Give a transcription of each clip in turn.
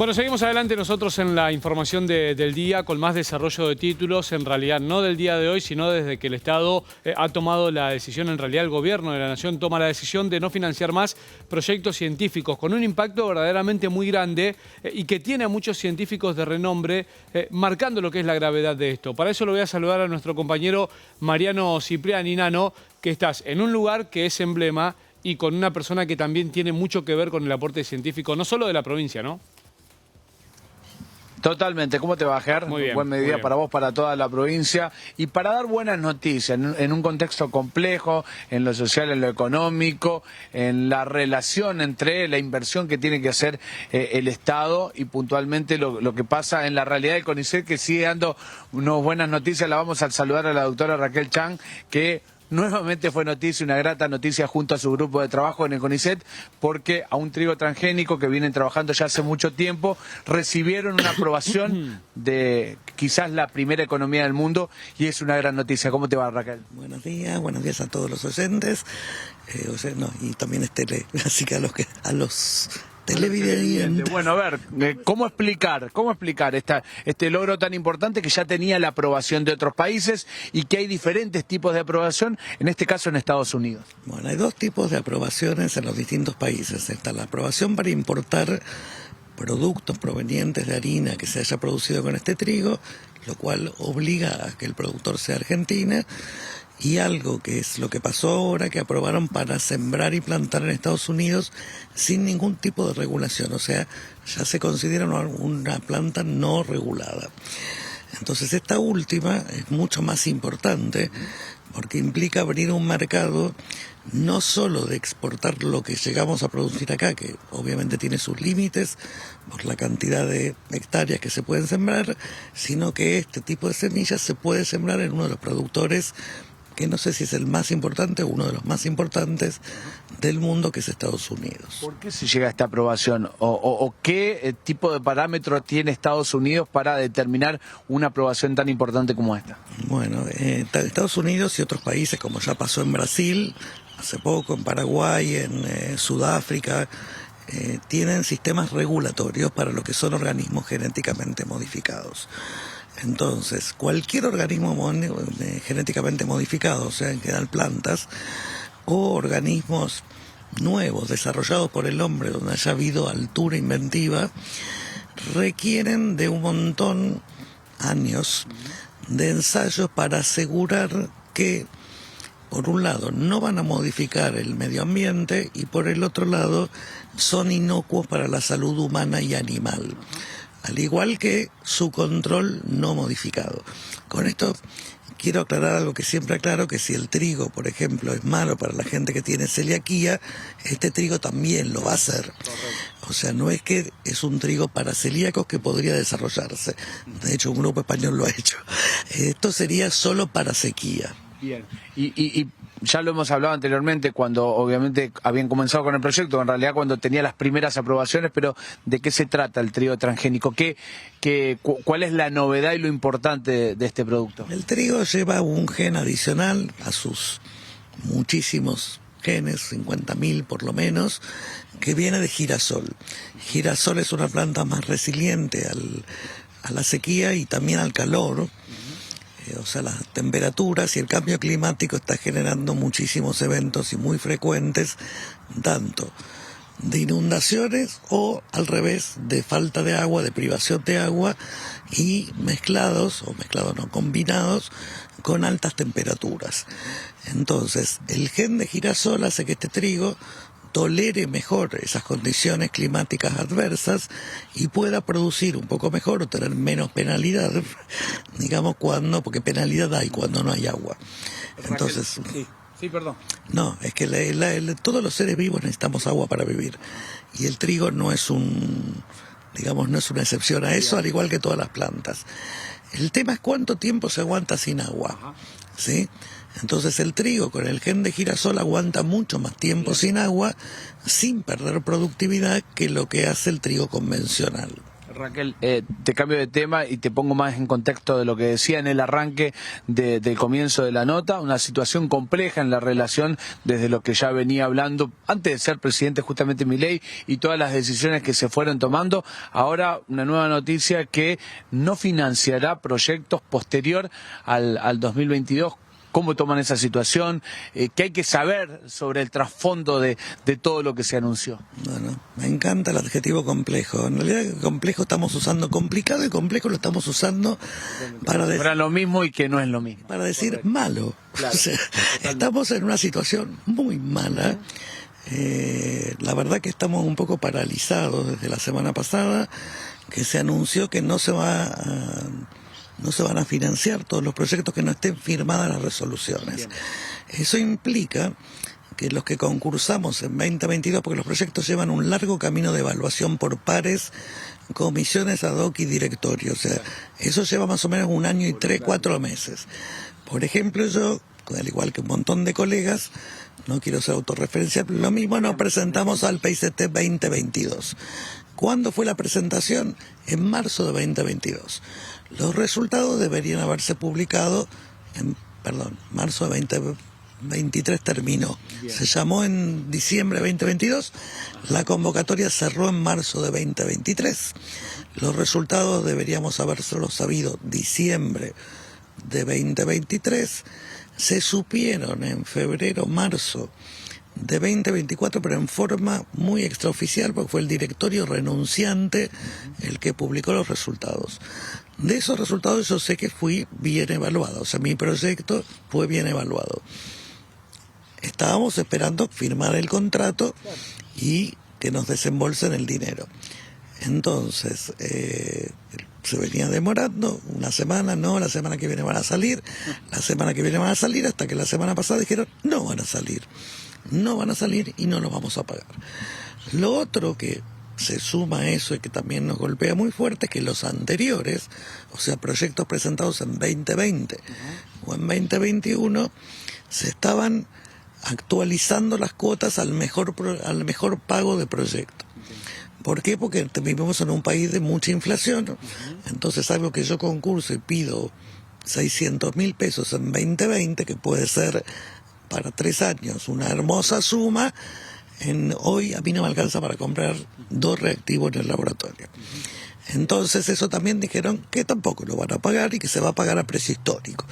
Bueno, seguimos adelante nosotros en la información del día con más desarrollo de títulos, en realidad no del día de hoy, sino desde que el Estado ha tomado la decisión, en realidad el gobierno de la Nación toma la decisión de no financiar más proyectos científicos con un impacto verdaderamente muy grande y que tiene a muchos científicos de renombre marcando lo que es la gravedad de esto. Para eso lo voy a saludar a nuestro compañero Mariano Cipriani. Nano, que estás en un lugar que es emblema y con una persona que también tiene mucho que ver con el aporte científico, no solo de la provincia, ¿no? Totalmente. ¿Cómo te va, Ger? Muy bien. Buen mediodía para vos, para toda la provincia. Y para dar buenas noticias, en un contexto complejo, en lo social, en lo económico, en la relación entre la inversión que tiene que hacer el Estado y puntualmente lo que pasa en la realidad del CONICET, que sigue dando unas buenas noticias. La vamos a saludar a la doctora Raquel Chang, que nuevamente fue noticia, una grata noticia junto a su grupo de trabajo en el CONICET, porque a un trigo transgénico que vienen trabajando ya hace mucho tiempo, recibieron una aprobación de quizás la primera economía del mundo, y es una gran noticia. ¿Cómo te va, Raquel? Buenos días a todos los oyentes, y también es tele, así que a los televidentes. Bueno, a ver, ¿cómo explicar este logro tan importante que ya tenía la aprobación de otros países y que hay diferentes tipos de aprobación, en este caso en Estados Unidos? Bueno, hay dos tipos de aprobaciones en los distintos países. Está la aprobación para importar productos provenientes de harina que se haya producido con este trigo, lo cual obliga a que el productor sea argentino. Y algo que es lo que pasó ahora, que aprobaron para sembrar y plantar en Estados Unidos sin ningún tipo de regulación, o sea, ya se considera una planta no regulada. Entonces esta última es mucho más importante porque implica abrir un mercado no solo de exportar lo que llegamos a producir acá, que obviamente tiene sus límites por la cantidad de hectáreas que se pueden sembrar, sino que este tipo de semillas se puede sembrar en uno de los productores que no sé si es el más importante o uno de los más importantes del mundo, que es Estados Unidos. ¿Por qué se llega a esta aprobación? ¿O qué tipo de parámetros tiene Estados Unidos para determinar una aprobación tan importante como esta? Bueno, Estados Unidos y otros países, como ya pasó en Brasil, hace poco, en Paraguay, en Sudáfrica, tienen sistemas regulatorios para lo que son organismos genéticamente modificados. Entonces, cualquier organismo genéticamente modificado, o sea, en general plantas, o organismos nuevos desarrollados por el hombre, donde haya habido altura inventiva, requieren de un montón años de ensayos para asegurar que, por un lado, no van a modificar el medio ambiente y por el otro lado, son inocuos para la salud humana y animal. Al igual que su control no modificado. Con esto quiero aclarar algo que siempre aclaro, que si el trigo, por ejemplo, es malo para la gente que tiene celiaquía, este trigo también lo va a hacer. Correcto. O sea, no es que es un trigo para celíacos que podría desarrollarse. De hecho, un grupo español lo ha hecho. Esto sería solo para sequía. Bien, y ya lo hemos hablado anteriormente cuando obviamente habían comenzado con el proyecto, en realidad cuando tenía las primeras aprobaciones, pero ¿de qué se trata el trigo transgénico? ¿Cuál es la novedad y lo importante de este producto? El trigo lleva un gen adicional a sus muchísimos genes, 50.000 por lo menos, que viene de girasol. Girasol es una planta más resiliente a la sequía y también al calor. O sea, las temperaturas y el cambio climático está generando muchísimos eventos y muy frecuentes, tanto de inundaciones o al revés, de falta de agua, de privación de agua, y combinados con altas temperaturas. Entonces, el gen de girasol hace que este trigo tolere mejor esas condiciones climáticas adversas y pueda producir un poco mejor o tener menos penalidad, digamos, porque penalidad hay cuando no hay agua. Entonces, sí, perdón. No, es que todos los seres vivos necesitamos agua para vivir, y el trigo no es no es una excepción a eso, al igual que todas las plantas. El tema es cuánto tiempo se aguanta sin agua, ¿sí? Entonces el trigo con el gen de girasol aguanta mucho más tiempo sin agua, sin perder productividad, que lo que hace el trigo convencional. Raquel, te cambio de tema y te pongo más en contexto de lo que decía en el arranque del comienzo de la nota, una situación compleja en la relación desde lo que ya venía hablando antes de ser presidente justamente Milei y todas las decisiones que se fueron tomando. Ahora una nueva noticia que no financiará proyectos posterior al 2022. ¿Cómo toman esa situación? ¿Qué hay que saber sobre el trasfondo de todo lo que se anunció? Bueno, me encanta el adjetivo complejo. En realidad complejo estamos usando, complicado y complejo lo estamos usando para decir... Para lo mismo y que no es lo mismo. Para decir malo. Claro, o sea, estamos en una situación muy mala. La verdad que estamos un poco paralizados desde la semana pasada, que se anunció que no se van a financiar todos los proyectos que no estén firmadas las resoluciones. Eso implica que los que concursamos en 2022, porque los proyectos llevan un largo camino de evaluación por pares, comisiones ad hoc y directorio, o sea, eso lleva más o menos 1 año y 3-4 meses. Por ejemplo, yo, al igual que un montón de colegas, no quiero ser autorreferencial, lo mismo nos presentamos al PICT 2022. ¿Cuándo fue la presentación? En marzo de 2022. Los resultados deberían haberse publicado marzo de 2023 terminó. Bien. Se llamó en diciembre de 2022, la convocatoria cerró en marzo de 2023. Los resultados deberíamos haberlo sabido diciembre de 2023. Se supieron en febrero, marzo de 2024, pero en forma muy extraoficial, porque fue el directorio renunciante el que publicó los resultados. De esos resultados yo sé que fui bien evaluado, o sea, mi proyecto fue bien evaluado. Estábamos esperando firmar el contrato y que nos desembolsen el dinero. Entonces, se venía demorando una semana, no, la semana que viene van a salir, la semana que viene van a salir, hasta que la semana pasada dijeron, no van a salir y no nos vamos a pagar. Lo otro que se suma a eso y que también nos golpea muy fuerte es que los anteriores, o sea, proyectos presentados en 2020 o en 2021, se estaban actualizando las cuotas al mejor pago de proyecto. ¿Por qué? Porque vivimos en un país de mucha inflación. Entonces, algo que yo concurso y pido 600.000 pesos en 2020, que puede ser para 3 años una hermosa suma, hoy a mí no me alcanza para comprar 2 reactivos en el laboratorio. Entonces eso también dijeron que tampoco lo van a pagar y que se va a pagar a precio histórico.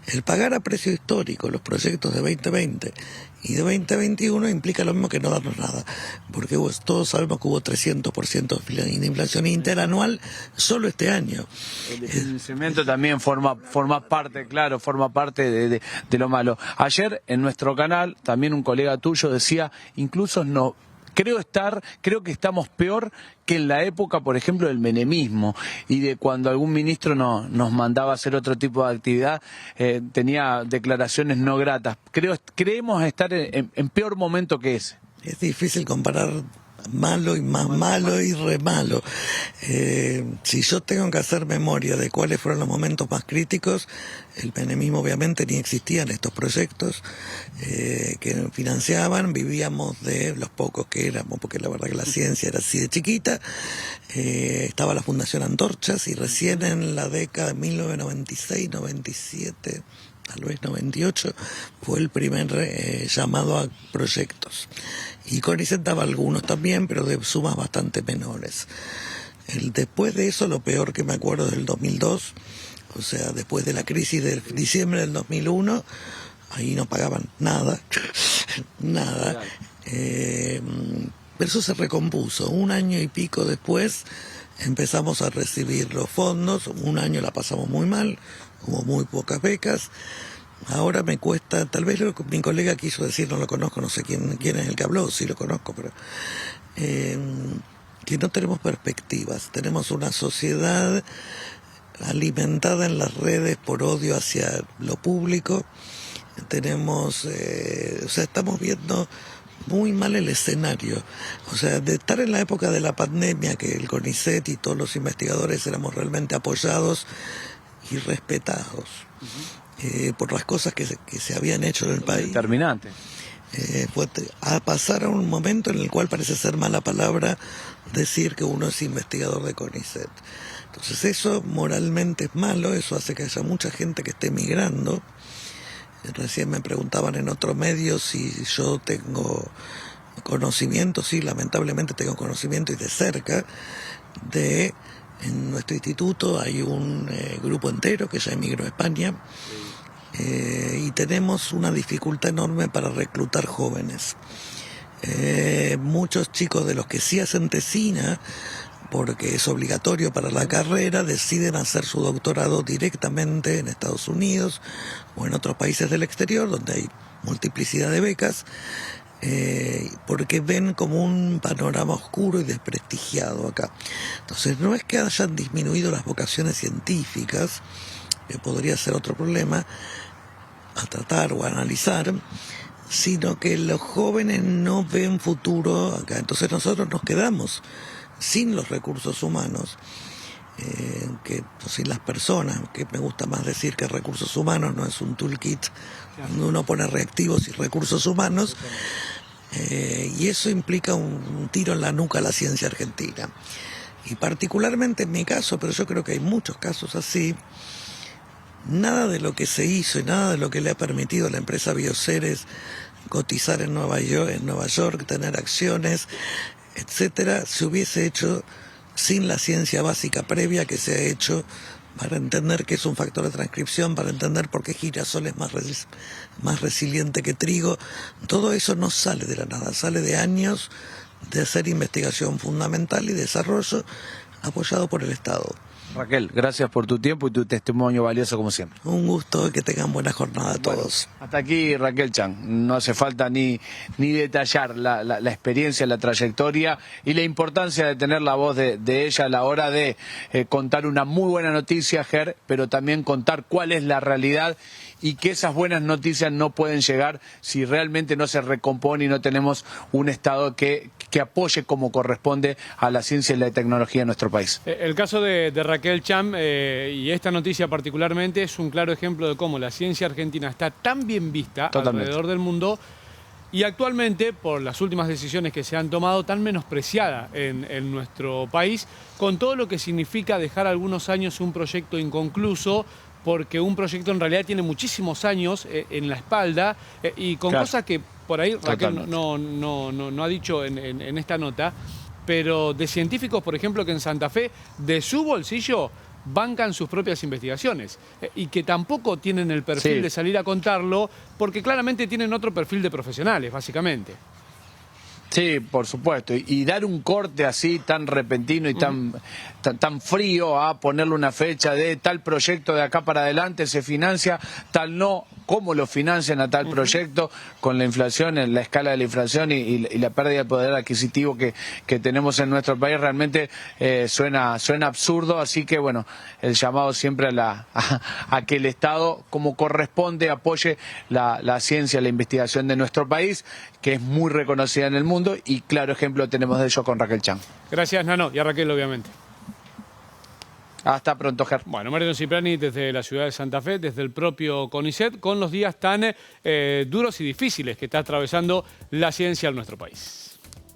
El pagar a precio histórico los proyectos de 2020 y de 2021 implica lo mismo que no darnos nada, porque todos sabemos que hubo 300% de inflación interanual solo este año. El financiamiento también forma parte, claro, forma parte de lo malo. Ayer en nuestro canal también un colega tuyo decía, incluso no... Creo que estamos peor que en la época, por ejemplo, del menemismo y de cuando algún ministro nos mandaba a hacer otro tipo de actividad, tenía declaraciones no gratas. Creemos estar en peor momento que ese. Es difícil comparar malo y más malo y re malo. Si yo tengo que hacer memoria de cuáles fueron los momentos más críticos, el menemismo obviamente ni existía en estos proyectos que financiaban, vivíamos de los pocos que éramos, porque la verdad que la ciencia era así de chiquita. Estaba la Fundación Antorchas y recién en la década de 1996, 97... tal vez 98, fue el primer llamado a proyectos. Y CONICET daba algunos también, pero de sumas bastante menores. Después de eso, lo peor que me acuerdo es del 2002, o sea, después de la crisis de diciembre del 2001, ahí no pagaban nada, nada. Pero eso se recompuso. 1 año y pico después empezamos a recibir los fondos. 1 año la pasamos muy mal, hubo muy pocas becas. Ahora me cuesta, tal vez mi colega quiso decir, no lo conozco, no sé quién es el que habló, sí lo conozco, pero que no tenemos perspectivas. Tenemos una sociedad alimentada en las redes por odio hacia lo público. Tenemos, estamos viendo muy mal el escenario. O sea, de estar en la época de la pandemia, que el CONICET y todos los investigadores éramos realmente apoyados y respetados por las cosas que se habían hecho en el país. Determinante. a pasar a un momento en el cual parece ser mala palabra decir que uno es investigador de CONICET. Entonces eso moralmente es malo, eso hace que haya mucha gente que esté migrando. Recién me preguntaban en otro medio si yo tengo conocimiento, sí, lamentablemente tengo conocimiento y de cerca, en nuestro instituto hay un grupo entero que ya emigró a España. Y tenemos una dificultad enorme para reclutar jóvenes. Muchos chicos de los que sí hacen tesina, porque es obligatorio para la carrera, deciden hacer su doctorado directamente en Estados Unidos o en otros países del exterior, donde hay multiplicidad de becas, porque ven como un panorama oscuro y desprestigiado acá. Entonces no es que hayan disminuido las vocaciones científicas, que podría ser otro problema a tratar o a analizar, sino que los jóvenes no ven futuro acá. Entonces nosotros nos quedamos sin los recursos humanos, sin las personas, que me gusta más decir que recursos humanos no es un toolkit donde uno pone reactivos y recursos humanos, y eso implica un tiro en la nuca a la ciencia argentina. Y particularmente en mi caso, pero yo creo que hay muchos casos así, nada de lo que se hizo y nada de lo que le ha permitido a la empresa Bioceres cotizar en Nueva York, tener acciones, etcétera, se hubiese hecho sin la ciencia básica previa que se ha hecho para entender qué es un factor de transcripción, para entender por qué girasol es más resiliente que trigo. Todo eso no sale de la nada, sale de años de hacer investigación fundamental y desarrollo apoyado por el Estado. Raquel, gracias por tu tiempo y tu testimonio valioso como siempre. Un gusto y que tengan buena jornada todos. Bueno, hasta aquí Raquel Chang. No hace falta ni detallar la experiencia, la trayectoria y la importancia de tener la voz de ella a la hora de contar una muy buena noticia, Ger, pero también contar cuál es la realidad y que esas buenas noticias no pueden llegar si realmente no se recompone y no tenemos un Estado que apoye como corresponde a la ciencia y la tecnología en nuestro país. El caso de Raquel Cham y esta noticia particularmente es un claro ejemplo de cómo la ciencia argentina está tan bien vista alrededor del mundo y actualmente, por las últimas decisiones que se han tomado, tan menospreciada en nuestro país, con todo lo que significa dejar algunos años un proyecto inconcluso, porque un proyecto en realidad tiene muchísimos años en la espalda y con cosas que por ahí Raquel no ha dicho en esta nota, pero de científicos, por ejemplo, que en Santa Fe, de su bolsillo, bancan sus propias investigaciones y que tampoco tienen el perfil de salir a contarlo, porque claramente tienen otro perfil de profesionales, básicamente. Sí, por supuesto. Y dar un corte así tan repentino y tan frío a ponerle una fecha de tal proyecto de acá para adelante se financia, tal no, cómo lo financian a tal proyecto con la inflación, en la escala de la inflación y la pérdida de poder adquisitivo que tenemos en nuestro país, realmente suena absurdo. Así que bueno, el llamado siempre a que el Estado, como corresponde, apoye la ciencia, la investigación de nuestro país, que es muy reconocida en el mundo. Y claro ejemplo tenemos de ello con Raquel Chang. Gracias, Nano, y a Raquel, obviamente. Hasta pronto, Ger. Bueno, Mariano Cipriani desde la ciudad de Santa Fe, desde el propio CONICET, con los días tan duros y difíciles que está atravesando la ciencia en nuestro país.